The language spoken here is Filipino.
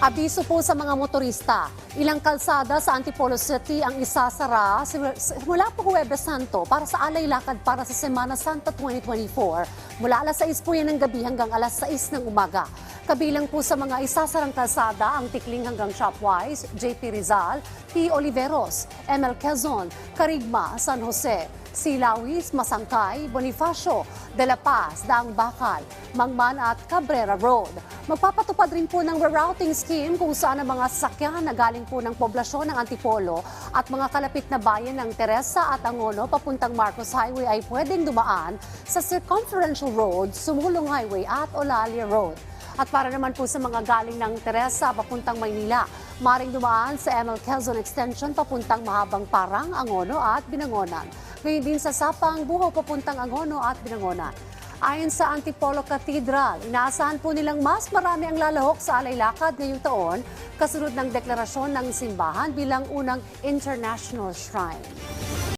Abiso po sa mga motorista. Ilang kalsada sa Antipolo City ang isasara mula po Huwebes Santo para sa alay lakad para sa Semana Santa 2024. Mula alas 6 po yan ng gabi hanggang alas 6 ng umaga. Kabilang po sa mga isasarang kalsada ang Tikling hanggang Shopwise, JP Rizal, P. Oliveros, ML Quezon, Carigma, San Jose, Silawis, Masangkay, Bonifacio, De La Paz, Daang Bakal, Mangman at Cabrera Road. Magpapatupad rin po ng rerouting scheme kung saan ang mga sasakyan na galing po ng poblasyon ng Antipolo at mga kalapit na bayan ng Teresa at Angono papuntang Marcos Highway ay pwedeng dumaan sa Circumferential Road, Sumulong Highway at Olalia Road. At para naman po sa mga galing ng Teresa papuntang Maynila, maring dumaan sa ML Quezon Extension papuntang Mahabang Parang, Angono at Binangonan. Ngayon din sa Sapang, Buhaw papuntang Angono at Binangonan. Ayon sa Antipolo Cathedral, inaasahan po nilang mas marami ang lalahok sa alay lakad ngayong taon kasunod ng deklarasyon ng simbahan bilang unang international shrine.